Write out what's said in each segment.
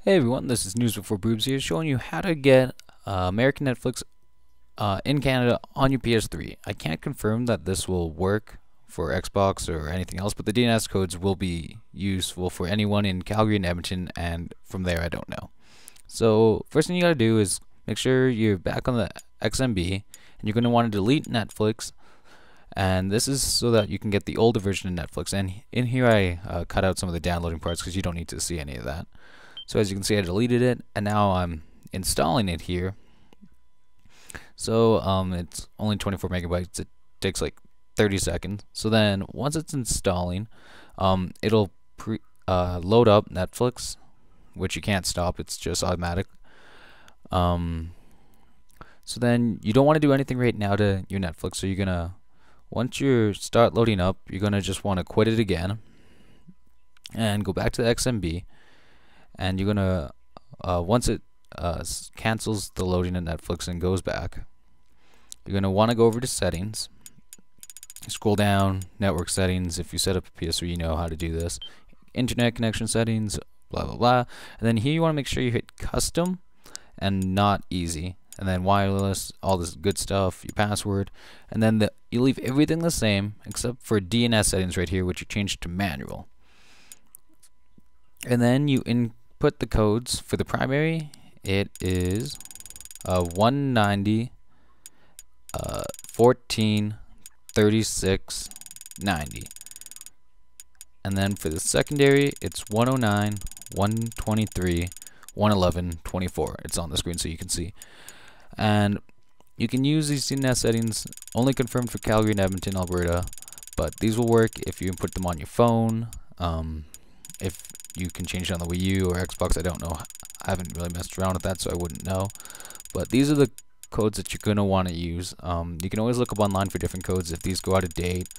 Hey everyone, this is News Before Boobs here, showing you how to get American Netflix in Canada on your PS3. I can't confirm that this will work for Xbox or anything else, but the DNS codes will be useful for anyone in Calgary and Edmonton, and from there I don't know. So first thing you gotta do is make sure you're back on the XMB, and you're gonna want to delete Netflix. And this is so that you can get the older version of Netflix. And in here I cut out some of the downloading parts because you don't need to see any of that. So as you can see, I deleted it, and now I'm installing it here. So it's only 24 megabytes. It takes like 30 seconds. So then once it's installing, it'll load up Netflix, which you can't stop. It's just automatic. So then you don't want to do anything right now to your Netflix. So you're gonna, once you start loading up, you're gonna just want to quit it again and go back to the XMB. And you're gonna once it cancels the loading of Netflix and goes back, you're gonna want to go over to settings, scroll down, network settings. If you set up a PS3, you know how to do this. Internet connection settings, blah blah blah. And then here you want to make sure you hit custom and not easy, and then wireless, all this good stuff, your password, and then you leave everything the same except for DNS settings right here, which you change to manual. And then you input the codes for the primary. It is 190 14 36 90. And then for the secondary, it's 109 123 111 24. It's on the screen so you can see. And you can use these DNS settings, only confirmed for Calgary and Edmonton, Alberta, but these will work if you input them on your phone. If you can change it on the Wii U or Xbox, I don't know. I haven't really messed around with that, so I wouldn't know. But these are the codes that you're going to want to use. You can always look up online for different codes if these go out of date.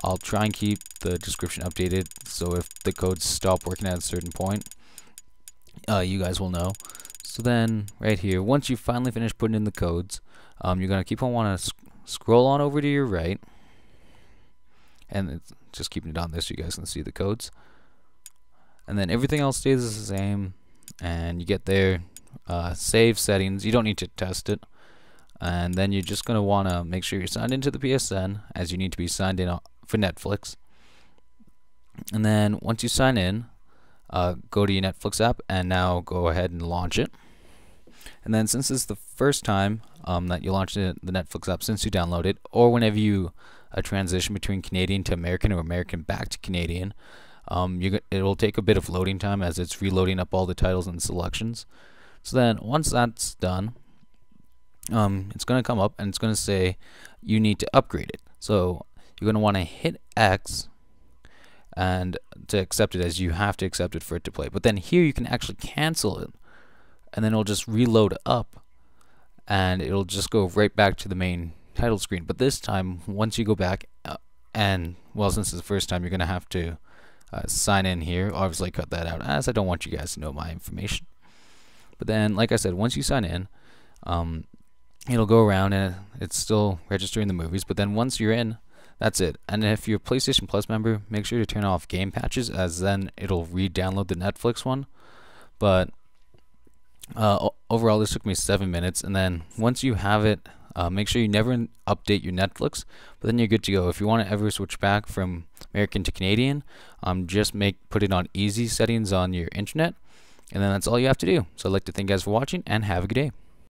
I'll try and keep the description updated, so if the codes stop working at a certain point, you guys will know. So then, right here, once you finally finish putting in the codes, you're going to keep on wanting to scroll on over to your right. And it's just keeping it on this so you guys can see the codes. And then everything else stays the same, and you get there, save settings. You don't need to test it. And then you're just going to want to make sure you're signed into the PSN, as you need to be signed in for Netflix. And then once you sign in, go to your Netflix app and now go ahead and launch it. And then since it's the first time that you launch the Netflix app since you download it, or whenever you transition between Canadian to American or American back to Canadian, it will take a bit of loading time as it's reloading up all the titles and selections. So then once that's done, it's going to come up and it's going to say you need to upgrade it. So you're going to want to hit X and to accept it, as you have to accept it for it to play. But then here you can actually cancel it, and then it'll just reload up and it'll just go right back to the main title screen. But this time, once you go back and, well, since it's the first time, you're going to have to sign in here. Obviously cut that out, as I don't want you guys to know my information. But then, like I said, once you sign in, it'll go around and it's still registering the movies. But then once you're in, that's it. And if you're a PlayStation Plus member, make sure to turn off game patches, as then it'll re-download the Netflix one. But overall, this took me 7 minutes. And then once you have it, make sure you never update your Netflix, but then you're good to go. If you want to ever switch back from American to Canadian, just put it on easy settings on your internet, and then that's all you have to do. So I'd like to thank you guys for watching, and have a good day.